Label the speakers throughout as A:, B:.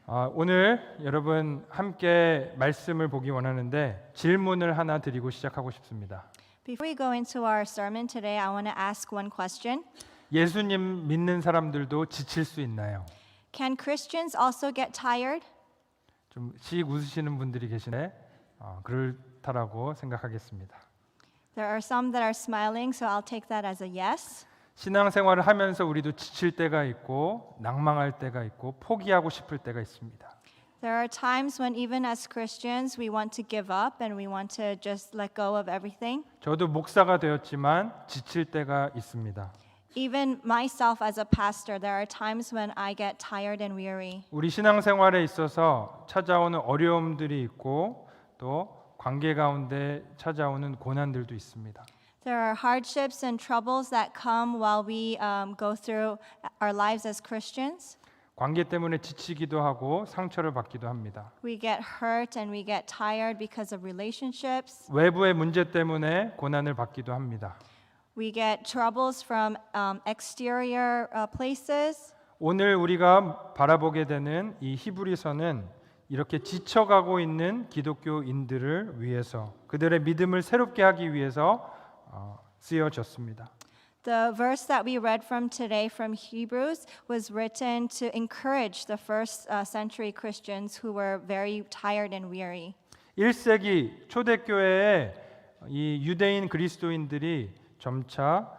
A: 오늘 여러분 함께 말씀을 보기 원하는데 질문을 하나 드리고 시작하고 싶습니다.
B: Before we go into our sermon today, I want to ask one question.
A: 예수님 믿는 사람들도 지칠 수 있나요?
B: Can Christians also get tired?
A: 좀 씩 웃으시는 분들이 계시네. 그렇다라고 생각하겠습니다.
B: There are some that are smiling, so I'll take that as a yes.
A: 신앙생활을 하면서 우리도 지칠 때가 있고 낭망할 때가 있고 포기하고 싶을 때가 있습니다.
B: There are times when even as Christians, we want to give up and we want to just let go of everything.
A: 저도 목사가 되었지만 지칠 때가 있습니다.
B: Even myself as a pastor, there are times when I get tired and weary.
A: 우리 신앙생활에 있어서 찾아오는 어려움들이 있고 또 관계 가운데 찾아오는 고난들도 있습니다.
B: There are hardships and troubles that come while we go through our lives as Christians.
A: 관계 때문에 지치기도 하고 상처를 받기도 합니다.
B: We get hurt and we get tired because of relationships.
A: 외부의 문제 때문에 고난을 받기도 합니다.
B: We get troubles from exterior places.
A: 오늘 우리가 바라보게 되는 이 히브리서는 이렇게 지쳐가고 있는 기독교인들을 위해서 그들의 믿음을 새롭게 하기 위해서 쓰여졌습니다.
B: The verse that we read from today from Hebrews was written to encourage the first century Christians who were very tired and weary.
A: 1세기 초대교회의 이 유대인 그리스도인들이 점차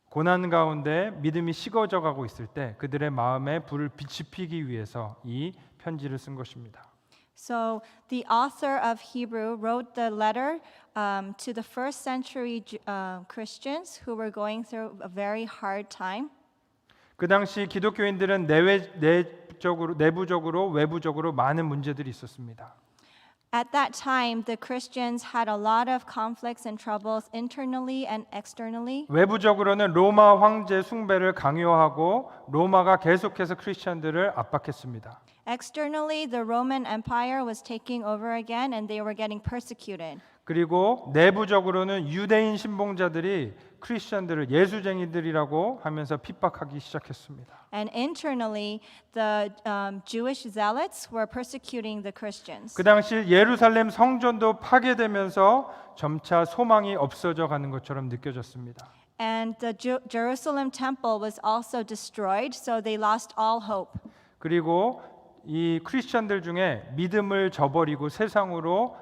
A: 고난 가운데 믿음이 식어져 가고 있을 때 그들의 마음에 불을 빛이 피기 위해서 이 편지를 쓴 것입니다.
B: So the author of Hebrew wrote the letter to the first century Christians who were going through a very hard time.
A: 그 당시 기독교인들은 내부적으로 외부적으로 많은 문제들이 있었습니다.
B: At that time, the Christians had a lot of conflicts and troubles internally and externally.
A: 외부적으로는 로마 황제 숭배를 강요하고 로마가 계속해서 크리스천들을 압박했습니다.
B: Externally, the Roman Empire was taking over again and they were getting persecuted.
A: 그리고 내부적으로는 유대인 신봉자들이 크리스천들을 예수쟁이들이라고 하면서 핍박하기 시작했습니다.
B: And internally, the Jewish zealots were persecuting the Christians.
A: 그 당시 예루살렘 성전도 파괴되면서 점차 소망이 없어져 가는 것처럼 느껴졌습니다.
B: And the Jerusalem temple was also destroyed, so they lost all hope.
A: 그리고 이 크리스천들 중에 믿음을 저버리고 세상으로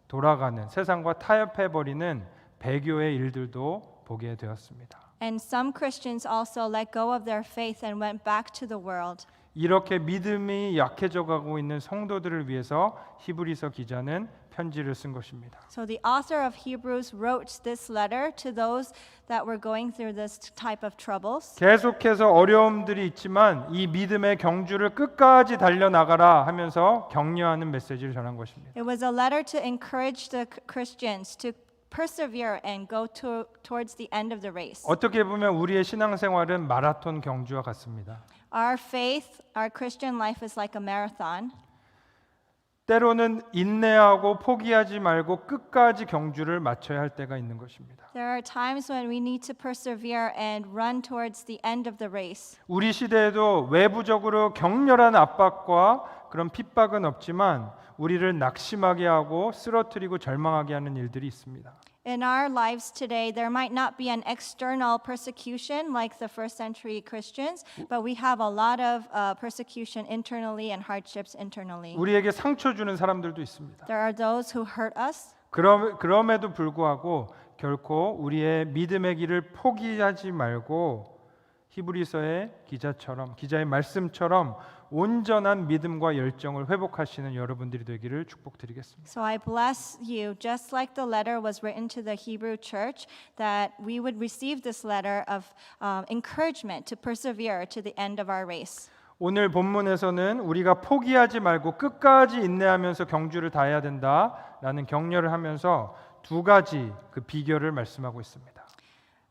A: 돌아가는 세상과 타협해 버리는 배교의 일들도 보게 되었습니다.
B: And some Christians also let go of their faith and went back to the world.
A: 이렇게 믿음이 약해져 가고 있는 성도들을 위해서 히브리서 기자는 편지를 쓴 것입니다.
B: So the author of Hebrews wrote this letter to those that were going through this type of troubles.
A: 계속해서 어려움들이 있지만 이 믿음의 경주를 끝까지 달려나가라 하면서 격려하는 메시지를 전한 것입니다.
B: It was a letter to encourage the Christians to persevere and go towards the end of the race.
A: 어떻게 보면 우리의 신앙생활은 마라톤 경주와 같습니다.
B: Our faith, our Christian life is like a marathon.
A: 때로는 인내하고 포기하지 말고 끝까지 경주를 마쳐야 할 때가 있는 것입니다.
B: There are times when we need to persevere and run towards the end of the race.
A: 우리 시대에도 외부적으로 격렬한 압박과 그런 핍박은 없지만 우리를 낙심하게 하고 쓰러뜨리고 절망하게 하는 일들이 있습니다.
B: In our lives today, there might not be an external persecution like the first century Christians, but we have a lot of persecution internally and hardships internally.
A: 우리에게 상처 주는 사람들도 있습니다.
B: There are those who hurt us.
A: 그럼에도 불구하고 결코 우리의 믿음의 길을 포기하지 말고 히브리서의 기자의 말씀처럼 온전한 믿음과 열정을 회복하시는 여러분들이 되기를 축복드리겠습니다.
B: So I bless you, just like the letter was written to the Hebrew church, that we would receive this letter of encouragement to persevere to the end of our race.
A: 오늘 본문에서는 우리가 포기하지 말고 끝까지 인내하면서 경주를 다해야 된다라는 격려를 하면서 두 가지 그 비결을 말씀하고 있습니다.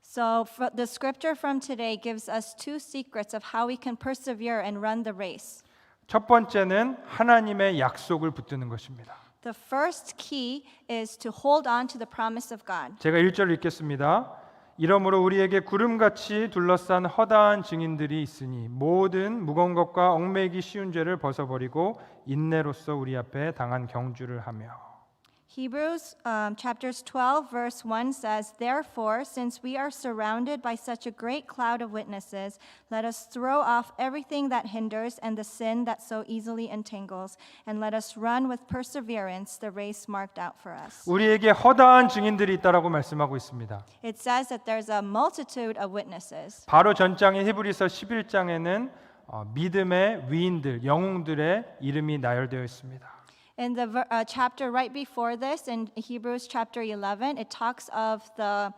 B: So the scripture from today gives us two secrets of how we can persevere and run the race.
A: 첫 번째는 하나님의 약속을 붙드는 것입니다.
B: The first key is to hold on to the promise of God.
A: 제가 1절 읽겠습니다. 이러므로 우리에게 구름같이 둘러싼 허다한 증인들이 있으니 모든 무거운 것과 얽매이기 쉬운 죄를 벗어버리고 인내로써 우리 앞에 당한 경주를 하며.
B: Hebrews chapters 12 verse 1 says, "Therefore, since we are surrounded by such a great cloud of witnesses, let us throw off everything that hinders and the sin that so easily entangles, and let us run with perseverance the race marked out for us."
A: 우리에게 허다한 증인들이 있다라고 말씀하고 있습니다.
B: It says that there's a multitude of witnesses.
A: 바로 전장인 히브리서 11장에는 믿음의 위인들, 영웅들의 이름이 나열되어 있습니다.
B: In the chapter right before this, in Hebrews chapter 11, it talks of the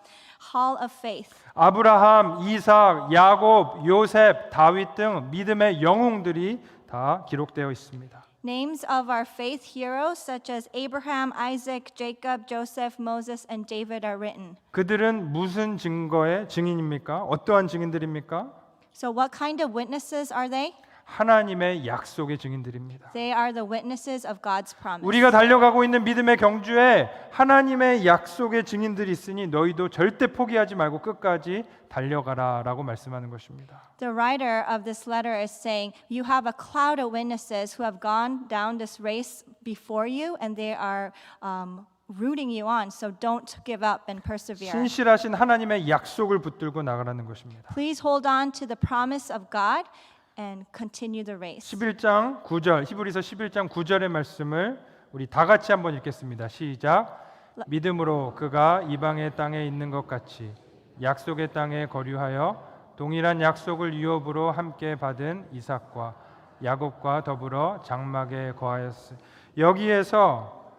B: hall of faith.
A: 아브라함, 이삭, 야곱, 요셉, 다윗 등 믿음의 영웅들이 다 기록되어 있습니다.
B: Names of our faith heroes such as Abraham, Isaac, Jacob, Joseph, Moses, and David are written.
A: 그들은 무슨 증거의 증인입니까? 어떠한 증인들입니까?
B: So what kind of witnesses are they?
A: 하나님의 약속의 증인들입니다.
B: They are the witnesses of God's promise.
A: 우리가 달려가고 있는 믿음의 경주에 하나님의 약속의 증인들이 있으니 너희도 절대 포기하지 말고 끝까지 달려가라라고 말씀하는 것입니다.
B: The writer of this letter is saying, you have a cloud of witnesses who have gone down this race before you, and they are rooting you on. So don't give up and persevere.
A: 신실하신 하나님의 약속을 붙들고 나가라는 것입니다.
B: Please hold on to the promise of God and continue the race.
A: 11장 9절 히브리서 11장 9절의 말씀을 우리 다 같이 한번 읽겠습니다. 시작. 믿음으로 그가 이방의 땅에 있는 것 같이 약속의 땅에 거류하여 동일한 약속을 유업으로 함께 받은 이삭과 야곱과 더불어 장막에 거하였으니. 여기에서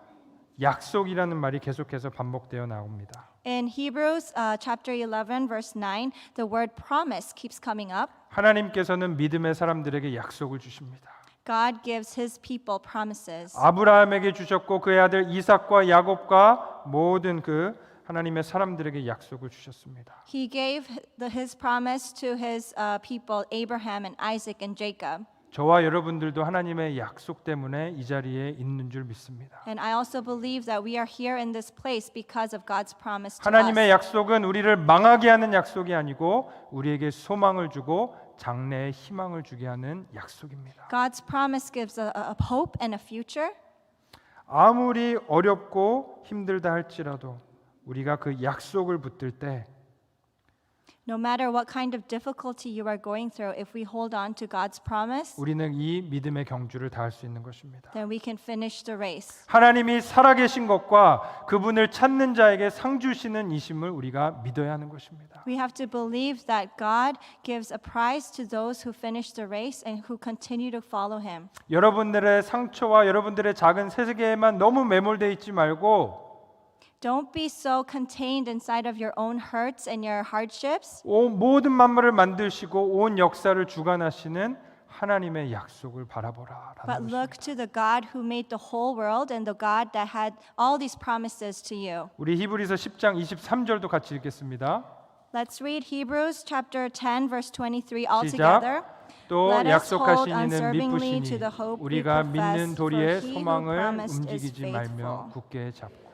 A: 약속이라는 말이 계속해서 반복되어 나옵니다.
B: In Hebrews chapter 11 verse 9, the word promise keeps coming up.
A: 하나님께서는 믿음의 사람들에게 약속을 주십니다.
B: God gives his people promises.
A: 아브라함에게 주셨고 그의 아들 이삭과 야곱과 모든 그 하나님의 사람들에게 약속을 주셨습니다.
B: He gave his promise to his people, Abraham and Isaac and Jacob.
A: 저와 여러분들도 하나님의 약속 때문에 이 자리에 있는 줄 믿습니다.
B: And I also believe that we are here in this place because of God's promise to
A: 하나님의
B: us.
A: 약속은 우리를 망하게 하는 약속이 아니고 우리에게 소망을 주고 장래의 희망을 주게 하는 약속입니다.
B: God's promise gives a hope and a future.
A: 아무리 어렵고 힘들다 할지라도 우리가 그 약속을 붙들 때
B: No matter what kind of difficulty you are going through, if we hold on to God's promise,
A: 우리는 이 믿음의 경주를 다할 수 있는 것입니다.
B: then we can finish the race.
A: 하나님이 살아계신 것과 그분을 찾는 자에게 상 주시는 이심을 우리가 믿어야 하는 것입니다.
B: We have to believe that God gives a prize to those who finish the race and who continue to follow him.
A: 여러분들의 상처와 여러분들의 작은 세계에만 너무 매몰되어 있지 말고
B: Don't be so contained inside of your own hurts and your hardships,
A: 모든 만물을 만드시고 온 역사를 주관하시는 하나님의 약속을
B: but
A: 바라보라라는
B: look
A: 것입니다.
B: to the God who made the whole world and the God that had all these promises to you.
A: 우리 히브리서 10장 23절도 같이 읽겠습니다.
B: Let's read Hebrews chapter 10 verse 23 all
A: 시작.
B: together.
A: 또
B: Let us hold
A: 약속하신 이는
B: unswervingly
A: 미쁘시니
B: to the hope we
A: 우리가
B: profess,
A: 믿는 도리의
B: for he who
A: 소망을
B: promised is
A: 움직이지 말며
B: faithful.
A: 굳게 잡고.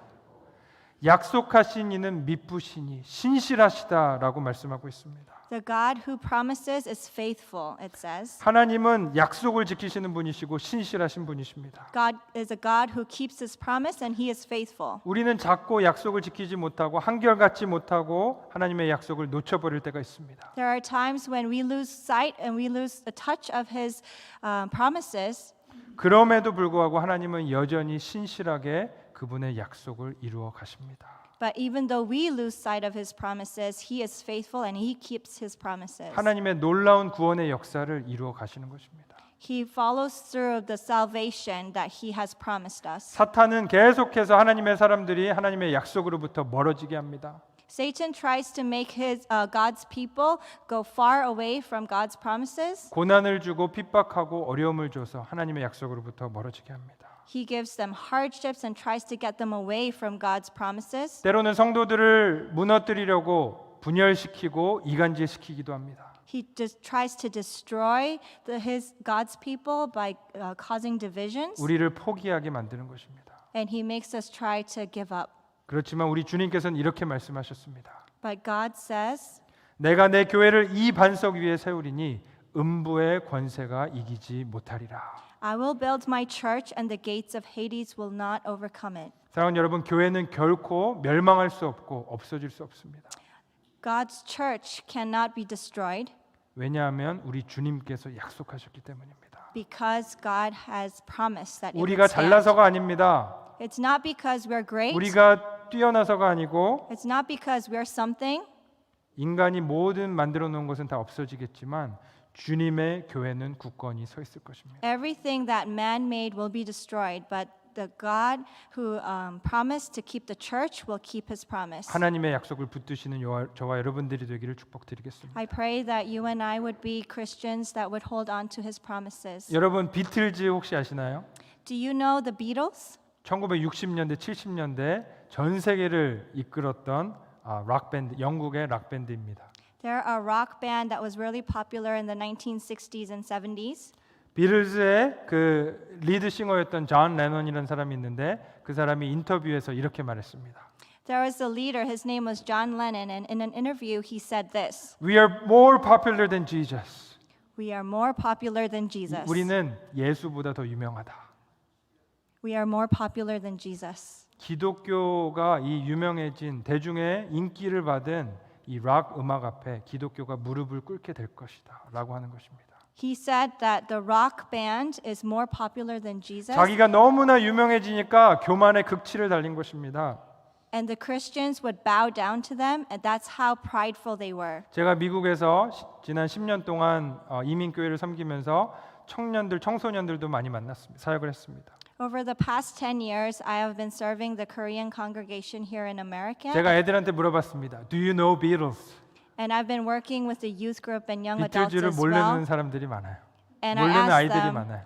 A: 약속하신 이는 미쁘시니 신실하시다라고 말씀하고 있습니다.
B: The God who promises is faithful, it says.
A: 하나님은 약속을 지키시는 분이시고 신실하신 분이십니다.
B: God is a God who keeps his promise and he is faithful.
A: 우리는 자꾸 약속을 지키지 못하고 한결같지 못하고 하나님의 약속을 놓쳐버릴 때가 있습니다.
B: There are times when we lose sight and we lose the touch of his promises,
A: 그럼에도 불구하고 하나님은 여전히 신실하게 그분의 약속을 이루어 가십니다.
B: but even though we lose sight of his promises, he is faithful and he keeps his promises.
A: 하나님의 놀라운 구원의 역사를 이루어 가시는 것입니다.
B: He follows through the salvation that he has promised us.
A: 사탄은 계속해서 하나님의 사람들이 하나님의 약속으로부터 멀어지게 합니다.
B: Satan tries to make his God's people go far away from God's promises.
A: 고난을 주고 핍박하고 어려움을 줘서 하나님의 약속으로부터 멀어지게 합니다.
B: He gives them hardships and tries to get them away from God's promises.
A: 때로는 성도들을 무너뜨리려고 분열시키고 이간질시키기도 합니다.
B: He just tries to destroy God's people by causing divisions,
A: 우리를 포기하게 만드는 것입니다.
B: and he makes us try to give up.
A: 그렇지만 우리 주님께서는 이렇게 말씀하셨습니다.
B: But God says,
A: 내가 내 교회를 이 반석 위에 세우리니 음부의 권세가 이기지 못하리라.
B: I will build my church and the gates of Hades will not overcome it.
A: 사랑하는 여러분, 교회는 결코 멸망할 수 없고 없어질 수 없습니다.
B: God's church cannot be destroyed
A: 왜냐하면 우리 주님께서 약속하셨기 때문입니다.
B: because God has promised that it would
A: 우리가
B: stand.
A: 잘나서가 아닙니다.
B: It's not because we're great.
A: 우리가 뛰어나서가 아니고
B: It's not because we're something.
A: 인간이 모든 만들어 놓은 것은 다 없어지겠지만 주님의 교회는 굳건히 서 있을 것입니다.
B: Everything that man made will be destroyed, but the God who promised to keep the church will keep his promise.
A: 하나님의 약속을 붙드시는 저와 여러분들이 되기를 축복드리겠습니다.
B: I pray that you and I would be Christians that would hold on to his promises.
A: 여러분 비틀즈 혹시 아시나요?
B: Do you know the Beatles?
A: 1960년대 70년대 전 세계를 이끌었던 락 밴드, 영국의 락 밴드입니다.
B: They're a rock band that was really popular in the 1960s and 70s.
A: 비틀즈의 그 리드 싱어였던 존 레논이라는 사람이 있는데 그 사람이 인터뷰에서 이렇게 말했습니다.
B: There was a leader, his name was John Lennon, and in an interview he said this:
A: We are more popular than Jesus.
B: We are more popular than Jesus.
A: 우리는 예수보다 더 유명하다.
B: We are more popular than Jesus.
A: 기독교가 이 유명해진 대중의 인기를 받은 이 락 음악 앞에 기독교가 무릎을 꿇게 될 것이다라고 하는 것입니다.
B: He said that the rock band is more popular than Jesus,
A: 자기가 너무나 유명해지니까 교만의 극치를 달린 것입니다.
B: and the Christians would bow down to them, and that's how prideful they were.
A: 제가 미국에서 지난 10년 동안 이민교회를 섬기면서 청소년들도 많이 만났습니다. 사역을 했습니다.
B: Over the past 10 years, I have been serving the Korean congregation here in America,
A: 제가 애들한테 물어봤습니다. Do you know Beatles?
B: and I've been working with the youth group and young adults
A: 비틀즈를
B: as
A: 모르는
B: well.
A: 사람들이 많아요.
B: And I
A: 모르는
B: asked
A: 아이들이
B: them,
A: 많아요.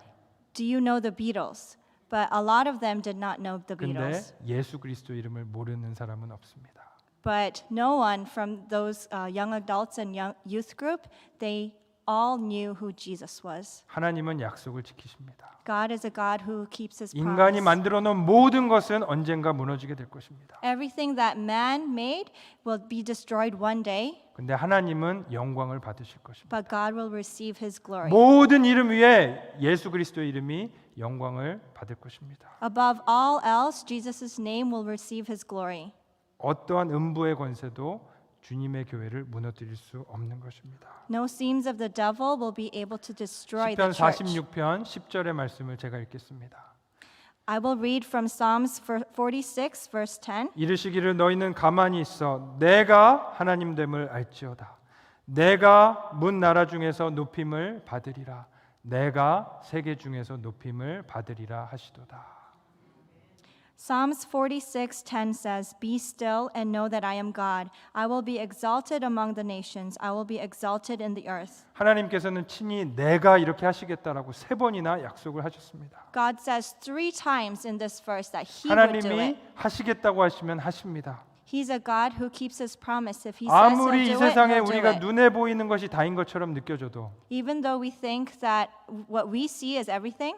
B: do you know the Beatles? But a lot of them did not know the
A: 근데
B: Beatles.
A: 예수 그리스도 이름을 모르는 사람은 없습니다.
B: But no one from those young adults and young youth group, they all knew who Jesus was.
A: 하나님은 약속을 지키십니다.
B: God is a God who keeps his
A: 인간이
B: promise.
A: 만들어 놓은 모든 것은 언젠가 무너지게 될 것입니다.
B: Everything that man made will be destroyed one day,
A: 근데 하나님은 영광을 받으실 것입니다.
B: but God will receive his glory.
A: 모든 이름 위에 예수 그리스도의 이름이 영광을 받을 것입니다.
B: Above all else, Jesus' name will receive his glory.
A: 어떠한 음부의 권세도 주님의 교회를 무너뜨릴 수 없는 것입니다.
B: No schemes of the devil will be able to destroy
A: 시편
B: the church.
A: 46편 10절의 말씀을 제가 읽겠습니다.
B: I will read from Psalms 46, verse 10.
A: 이르시기를 너희는 가만히 있어 내가 하나님 됨을 알지어다. 내가 문 나라 중에서 높임을 받으리라. 내가 세계 중에서 높임을 받으리라 하시도다.
B: Psalms 46:10 says, "Be still and know that I am God. I will be exalted among the nations. I will be exalted in the earth."
A: 하나님께서는 친히 내가 이렇게 하시겠다라고 3번이나 약속을 하셨습니다.
B: God says 3 times in this verse that he would do
A: 하나님이
B: it.
A: 하시겠다고 하시면 하십니다.
B: He's a God who keeps his promise. If he says he'll
A: 아무리 이
B: do it,
A: 세상에
B: he'll do
A: 우리가
B: it.
A: 눈에 보이는 것이 다인 것처럼 느껴져도
B: Even though we think that what we see is everything,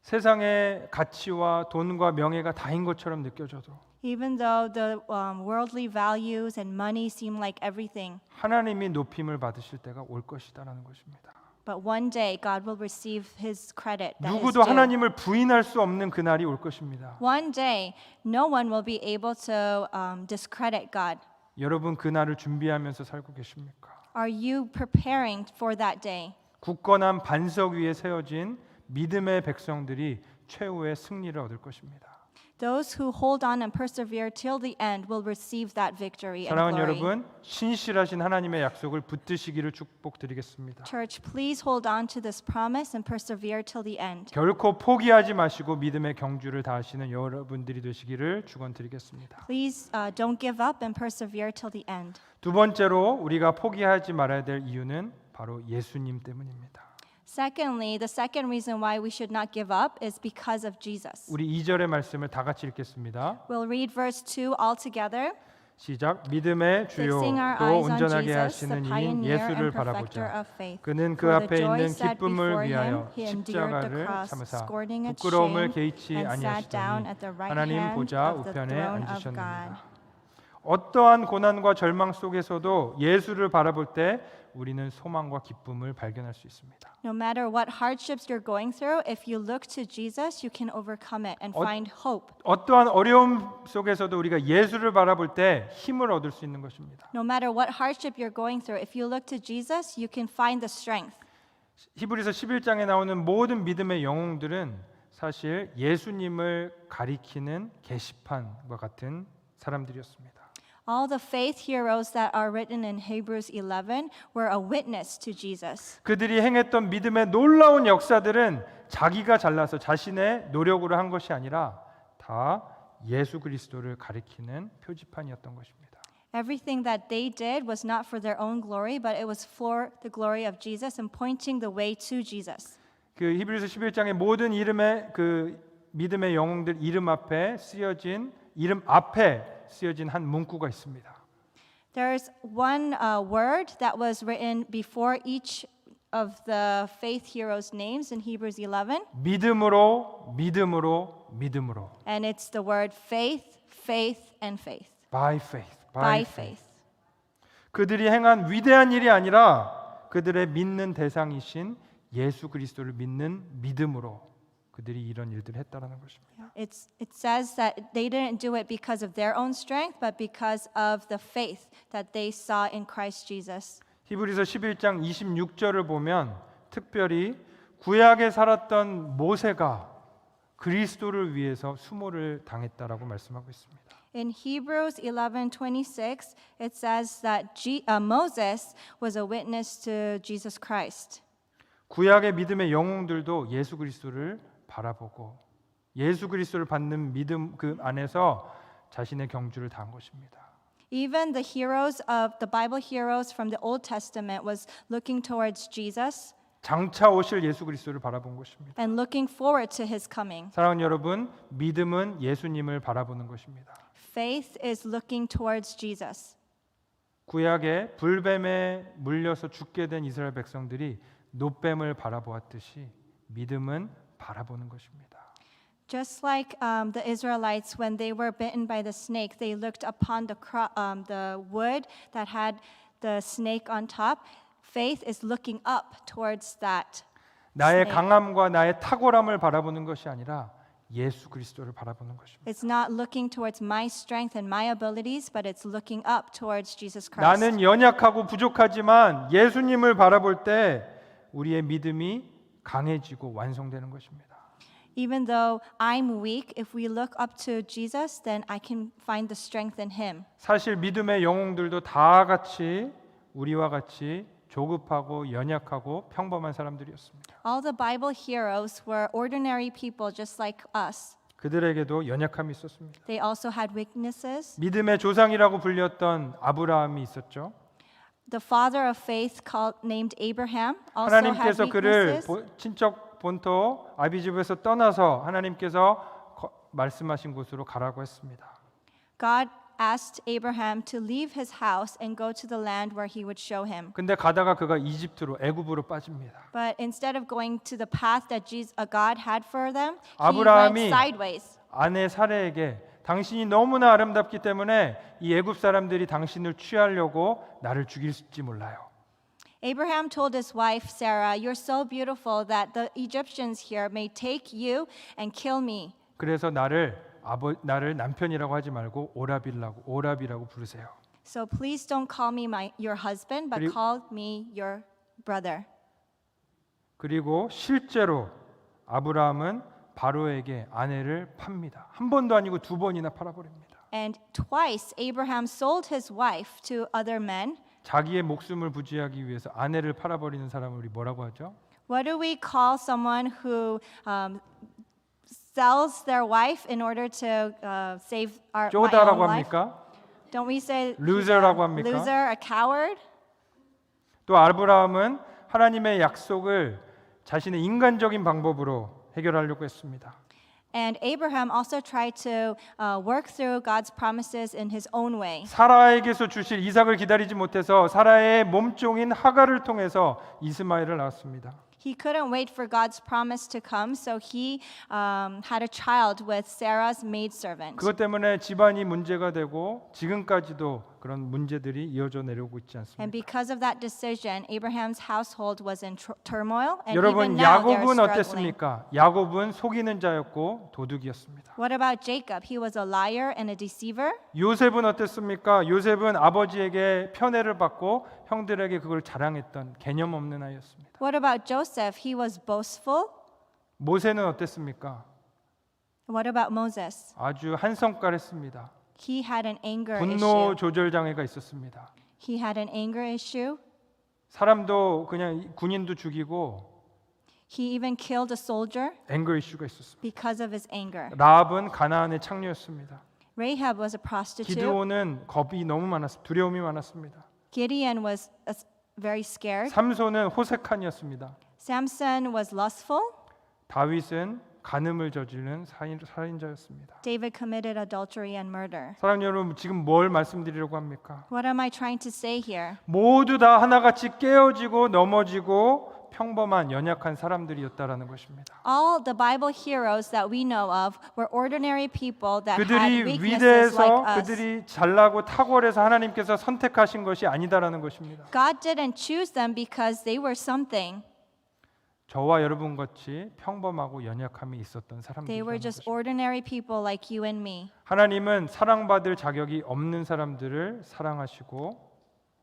A: 세상의 가치와 돈과 명예가 다인 것처럼 느껴져도
B: even though the worldly values and money seem like everything,
A: 하나님이 높임을 받으실 때가 올 것이다라는 것입니다.
B: but one day God will receive his credit that is
A: 누구도
B: due.
A: 하나님을 부인할 수 없는 그날이 올 것입니다.
B: One day, no one will be able to discredit God.
A: 여러분 그날을 준비하면서 살고 계십니까?
B: Are you preparing for that day?
A: 굳건한 반석 위에 세워진 믿음의 백성들이 최후의 승리를 얻을 것입니다.
B: Those who hold on and persevere till the end will receive that victory and
A: 사랑하는
B: glory.
A: 여러분, 신실하신 하나님의 약속을 붙드시기를 축복드리겠습니다.
B: Church, please hold on to this promise and persevere till the end.
A: 결코 포기하지 마시고 믿음의 경주를 다하시는 여러분들이 되시기를 축원드리겠습니다.
B: Please don't give up and persevere till the end.
A: 두 번째로 우리가 포기하지 말아야 될 이유는 바로 예수님 때문입니다.
B: Secondly, the second reason why we should not give up is because of Jesus.
A: 우리 2절의 말씀을 다 같이 읽겠습니다.
B: We'll read verse 2 all together.
A: 시작. 믿음의 주요
B: Fixing our
A: 또
B: eyes on
A: 온전하게
B: Jesus, the
A: 하시는 이인
B: pioneer
A: 예수를
B: and perfecter
A: 바라보자.
B: of faith.
A: 그는 그
B: For
A: 앞에
B: the joy
A: 있는
B: set
A: 기쁨을
B: before him,
A: 위하여
B: he endured the
A: 십자가를
B: cross,
A: 참으사
B: scorning its
A: 부끄러움을
B: shame,
A: 개의치
B: and sat down
A: 아니하시더니
B: at the right
A: 하나님
B: hand
A: 보좌
B: of the
A: 우편에
B: throne of
A: 앉으셨느니라.
B: God.
A: 어떠한 고난과 절망 속에서도 예수를 바라볼 때 우리는 소망과 기쁨을 발견할 수 있습니다.
B: No matter what hardships you're going through, if you look to Jesus, you can overcome it and find hope.
A: 어떠한 어려움 속에서도 우리가 예수를 바라볼 때 힘을 얻을 수 있는 것입니다.
B: No matter what hardship you're going through, if you look to Jesus, you can find the strength.
A: 히브리서 11장에 나오는 모든 믿음의 영웅들은 사실 예수님을 가리키는 게시판과 같은 사람들이었습니다.
B: All the faith heroes that are written in Hebrews 11 were a witness to Jesus.
A: 그들이 행했던 믿음의 놀라운 역사들은 자기가 잘나서 자신의 노력으로 한 것이 아니라 다 예수 그리스도를 가리키는 표지판이었던 것입니다.
B: Everything that they did was not for their own glory, but it was for the glory of Jesus and pointing the way to Jesus.
A: 그 히브리서 11장의 모든 이름의 그 믿음의 영웅들 이름 앞에 쓰여진 한 문구가 있습니다.
B: There's one word that was written before each of the faith heroes' names in Hebrews 11,
A: 믿음으로 믿음으로 믿음으로.
B: and it's the word faith, faith, and faith.
A: By faith.
B: By faith.
A: 그들이 행한 위대한 일이 아니라 그들의 믿는 대상이신 예수 그리스도를 믿는 믿음으로 그들이 이런 일들을 했다라는 것입니다.
B: It says that they didn't do it because of their own strength, but because of the faith that they saw in Christ Jesus.
A: 히브리서 11장 26절을 보면 특별히 구약에 살았던 모세가 그리스도를 위해서 수모를 당했다라고 말씀하고 있습니다.
B: In Hebrews 11:26, it says that Moses was a witness to Jesus Christ.
A: 구약의 믿음의 영웅들도 예수 그리스도를 바라보고 예수 그리스도를 받는 믿음 그 안에서 자신의 경주를 다한 것입니다.
B: Even the heroes of the Bible heroes from the Old Testament was looking towards Jesus
A: 장차 오실 예수 그리스도를 바라본 것입니다.
B: and looking forward to his coming.
A: 사랑하는 여러분, 믿음은 예수님을 바라보는 것입니다.
B: Faith is looking towards Jesus.
A: 구약에 불뱀에 물려서 죽게 된 이스라엘 백성들이 놋뱀을 바라보았듯이 믿음은 바라보는 것입니다.
B: Just like the Israelites, when they were bitten by the snake, they looked upon the wood that had the snake on top. Faith is looking up towards that.
A: 나의
B: snake.
A: 강함과 나의 탁월함을 바라보는 것이 아니라 예수 그리스도를 바라보는 것입니다.
B: It's not looking towards my strength and my abilities, but it's looking up towards Jesus Christ.
A: 나는 연약하고 부족하지만 예수님을 바라볼 때 우리의 믿음이 강해지고 완성되는 것입니다.
B: Even though I'm weak, if we look up to Jesus, then I can find the strength in him.
A: 사실 믿음의 영웅들도 다 같이 우리와 같이 조급하고 연약하고 평범한 사람들이었습니다.
B: All the Bible heroes were ordinary people just like us.
A: 그들에게도 연약함이 있었습니다.
B: They also had weaknesses.
A: 믿음의 조상이라고 불렸던 아브라함이 있었죠.
B: The father of faith named Abraham also had
A: 하나님께서 그를
B: weaknesses.
A: 친척 본토 아비집에서 떠나서 하나님께서 말씀하신 곳으로 가라고 했습니다.
B: God asked Abraham to leave his house and go to the land where he would show him.
A: 근데 가다가 그가 이집트로 애굽으로 빠집니다.
B: But instead of going to the path that God had for them, he
A: 아브라함이
B: went sideways.
A: 아내 사레에게 당신이 너무나 아름답기 때문에 이 애굽 사람들이 당신을 취하려고 나를 죽일지 몰라요.
B: Abraham told his wife Sarah, "You're so beautiful that the Egyptians here may take you and kill me."
A: 그래서 나를 남편이라고 하지 말고 오라비라고 부르세요.
B: So please don't call me your husband, but call me your brother.
A: 그리고 실제로 아브라함은 바로에게 아내를 팝니다. 한 번도 아니고 두 번이나 팔아버립니다.
B: And twice Abraham sold his wife to other men.
A: 자기의 목숨을 부지하기 위해서 아내를 팔아버리는 사람을 우리 뭐라고 하죠?
B: What do we call someone who sells their wife in order to save my own
A: 쪼다라고
B: life?
A: 합니까?
B: Don't we say
A: loser라고 합니까?
B: loser, a coward?
A: 또 아브라함은 하나님의 약속을 자신의 인간적인 방법으로 해결하려고 했습니다.
B: And Abraham also tried to work through God's promises in his own way.
A: 사라에게서 주실 이삭을 기다리지 못해서 사라의 몸종인 하갈을 통해서 이스마엘을 낳았습니다.
B: He couldn't wait for God's promise to come, so he had a child with Sarah's maidservant.
A: 그것 때문에 집안이 문제가 되고 지금까지도 그런 문제들이 이어져 내려오고 있지
B: And
A: 않습니까?
B: because of that decision, Abraham's household was in turmoil, and
A: 여러분
B: even now they're
A: 야곱은
B: struggling.
A: 어땠습니까? 야곱은 속이는 자였고 도둑이었습니다.
B: What about Jacob? He was a liar and a deceiver.
A: 요셉은 어땠습니까? 요셉은 아버지에게 편애를 받고 형들에게 그걸 자랑했던 개념 없는 아이였습니다.
B: What about Joseph? He was boastful.
A: 모세는 어땠습니까?
B: What about Moses?
A: 아주 한성깔했습니다.
B: He had an anger
A: 분노
B: issue.
A: 조절 장애가 있었습니다.
B: He had an anger issue.
A: 사람도 그냥 군인도 죽이고
B: He even killed a soldier
A: 앵거 이슈가 있었습니다.
B: because of his anger.
A: 라합은 가나안의 창녀였습니다.
B: Rahab was a prostitute.
A: 기드온은 겁이 너무 많았습니다. 두려움이 많았습니다.
B: Gideon was very scared.
A: 삼손은 호색한이었습니다.
B: Samson was lustful.
A: 다윗은 간음을 저지르는 살인자였습니다.
B: David committed adultery and murder.
A: 사랑하는 여러분, 지금 뭘 말씀드리려고 합니까?
B: What am I trying to say here?
A: 모두 다 하나같이 깨어지고 넘어지고 평범한 연약한 사람들이었다라는 것입니다.
B: All the Bible heroes that we know of were ordinary people that had
A: 그들이
B: weaknesses like
A: 위대해서
B: us.
A: 그들이 잘나고 탁월해서 하나님께서 선택하신 것이 아니다라는 것입니다.
B: God didn't choose them because they were something.
A: 저와 여러분 같이 평범하고 연약함이 있었던
B: They were
A: 사람들이라는
B: just
A: 것입니다.
B: ordinary people like you and me.
A: 하나님은 사랑받을 자격이 없는 사람들을 사랑하시고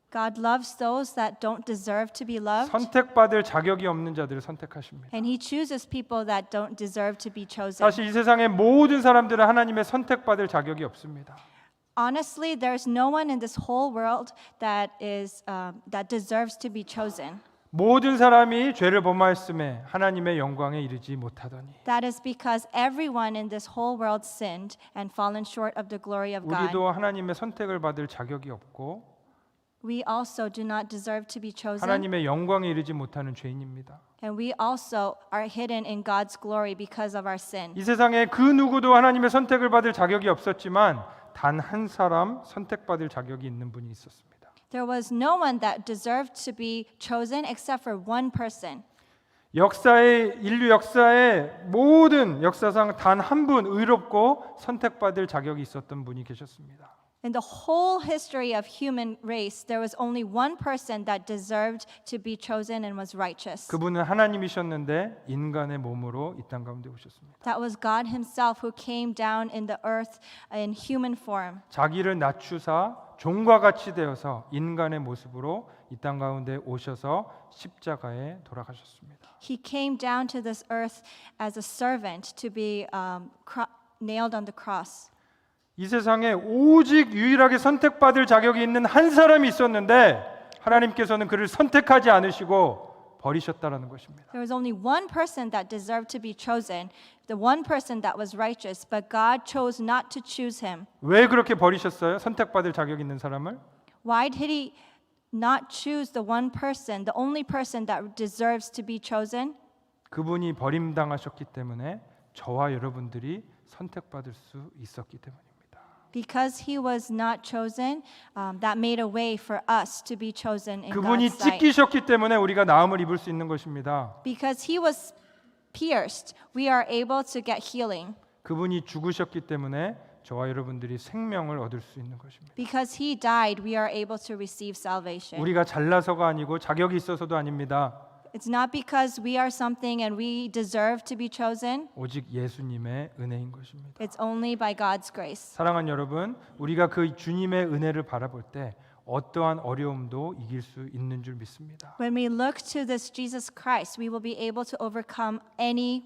B: God loves those that don't deserve to be loved,
A: 선택받을 자격이 없는 자들을 선택하십니다.
B: and He chooses people that don't deserve to be chosen.
A: 사실 이 세상의 모든 사람들은 하나님의 선택받을 자격이 없습니다.
B: Honestly, there's no one in this whole world that deserves to be chosen.
A: 모든 사람이 죄를 범하였음에 하나님의 영광에 이르지 못하더니
B: That is because everyone in this whole world sinned and fallen short of the glory of God.
A: 우리도 하나님의 선택을 받을 자격이 없고
B: We also do not deserve to be chosen,
A: 하나님의 영광에 이르지 못하는 죄인입니다.
B: and we also are hidden in God's glory because of our sin.
A: 이 세상에 그 누구도 하나님의 선택을 받을 자격이 없었지만 단 한 사람 선택받을 자격이 있는 분이 있었습니다.
B: There was no one that deserved to be chosen except for one person.
A: 인류 역사의 모든 역사상 단 한 분 의롭고 선택받을 자격이 있었던 분이 계셨습니다.
B: In the whole history of human race, there was only one person that deserved to be chosen and was righteous.
A: 그분은 하나님이셨는데 인간의 몸으로 이 땅 가운데 오셨습니다.
B: That was God Himself who came down in the earth in human form.
A: 자기를 낮추사 종과 같이 되어서 인간의 모습으로 이 땅 가운데 오셔서 십자가에 돌아가셨습니다.
B: He came down to this earth as a servant to be nailed on the cross.
A: 이 세상에 오직 유일하게 선택받을 자격이 있는 한 사람이 있었는데 하나님께서는 그를 선택하지 않으시고 버리셨다라는 것입니다.
B: There was only one person that deserved to be chosen, the one person that was righteous, but God chose not to choose him.
A: 왜 그렇게 버리셨어요? 선택받을 자격 있는 사람을?
B: Why did He not choose the one person, the only person that deserves to be chosen?
A: 그분이 버림당하셨기 때문에 저와 여러분들이 선택받을 수 있었기 때문입니다.
B: Because He was not chosen, that made a way for us to be chosen in
A: 그분이
B: God's sight.
A: 찢기셨기 때문에 우리가 나음을 입을 수 있는 것입니다.
B: Because He was pierced, we are able to get healing.
A: 그분이 죽으셨기 때문에 저와 여러분들이 생명을 얻을 수 있는 것입니다.
B: Because He died, we are able to receive salvation.
A: 우리가 잘나서가 아니고 자격이 있어서도 아닙니다.
B: It's not because we are something and we deserve to be chosen.
A: 오직 예수님의 은혜인 것입니다.
B: It's only by God's grace.
A: 사랑하는 여러분, 우리가 그 주님의 은혜를 바라볼 때 어떠한 어려움도 이길 수 있는 줄 믿습니다.
B: When we look to this Jesus Christ, we will be able to overcome any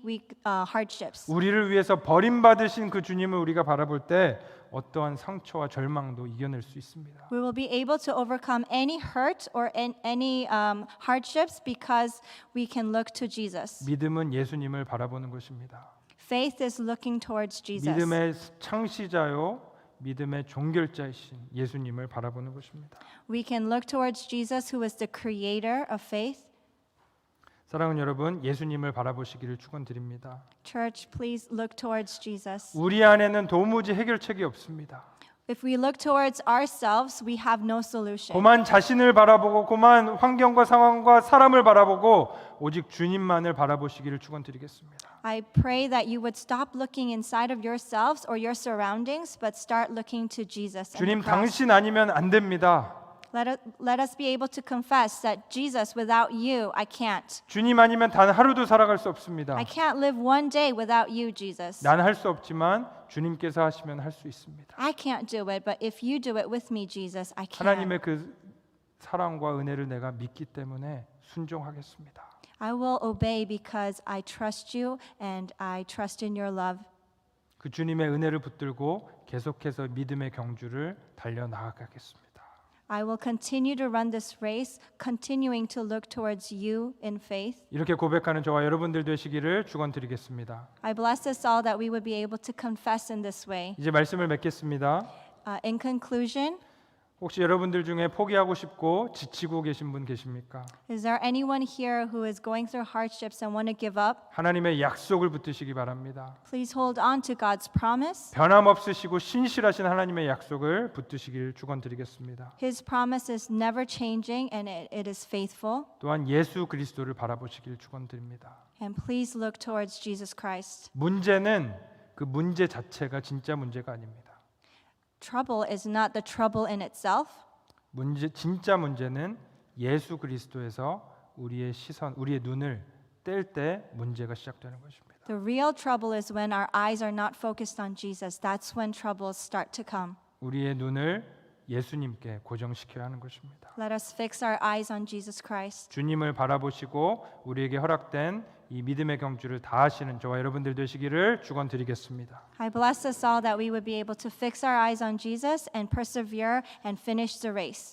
B: hardships.
A: 우리를 위해서 버림받으신 그 주님을 우리가 바라볼 때 어떠한 상처와 절망도 이겨낼 수 있습니다.
B: We will be able to overcome any hurt or any hardships because we can look to Jesus.
A: 믿음은 예수님을 바라보는 것입니다.
B: Faith is looking towards Jesus.
A: 믿음의 창시자요, 믿음의 종결자이신 예수님을 바라보는 것입니다.
B: We can look towards Jesus, who is the creator of faith.
A: 사랑하는 여러분, 예수님을 바라보시기를 축원드립니다.
B: Church, please look towards Jesus.
A: 우리 안에는 도무지 해결책이 없습니다.
B: If we look towards ourselves, we have no solution.
A: 고만 자신을 바라보고 고만 환경과 상황과 사람을 바라보고 오직 주님만을 바라보시기를 축원드리겠습니다.
B: I pray that you would stop looking inside of yourselves or your surroundings, but start looking to Jesus. And
A: 주님
B: the cross.
A: 당신 아니면 안 됩니다.
B: Let us be able to confess that Jesus, without you, I can't.
A: 주님 아니면 단 하루도 살아갈 수 없습니다.
B: I can't live one day without you, Jesus.
A: 난 할 수 없지만 주님께서 하시면 할 수 있습니다.
B: I can't do it, but if you do it with me, Jesus, I can.
A: 하나님의 그 사랑과 은혜를 내가 믿기 때문에 순종하겠습니다.
B: I will obey because I trust you and I trust in your love.
A: 그 주님의 은혜를 붙들고 계속해서 믿음의 경주를 달려 나아가겠습니다.
B: I will continue to run this race, continuing to look towards you in faith.
A: 이렇게 고백하는 저와 여러분들 되시기를 축원드리겠습니다.
B: I bless us all that we would be able to confess in this way.
A: 이제 말씀을 맺겠습니다.
B: In conclusion,
A: 혹시 여러분들 중에 포기하고 싶고 지치고 계신 분 계십니까?
B: is there anyone here who is going through hardships and want to give up?
A: 하나님의 약속을 붙드시기 바랍니다.
B: Please hold on to God's promise.
A: 변함없으시고 신실하신 하나님의 약속을 붙드시길 축원드리겠습니다.
B: His promise is never changing and it is faithful.
A: 또한 예수 그리스도를 바라보시길 축원드립니다.
B: And please look towards Jesus Christ.
A: 문제는 그 문제 자체가 진짜 문제가 아닙니다.
B: Trouble is not the trouble in itself.
A: 진짜 문제는 예수 그리스도에서 우리의 시선, 우리의 눈을 뗄 때 문제가 시작되는 것입니다.
B: The real trouble is when our eyes are not focused on Jesus. That's when troubles start to come.
A: 우리의 눈을 예수님께 고정시켜야 하는 것입니다.
B: Let us fix our eyes on Jesus Christ.
A: 주님을 바라보시고 우리에게 허락된 이 믿음의 경주를 다하시는 저와 여러분들 되시기를 축원드리겠습니다.
B: I bless us all that we would be able to fix our eyes on Jesus and persevere and finish the race.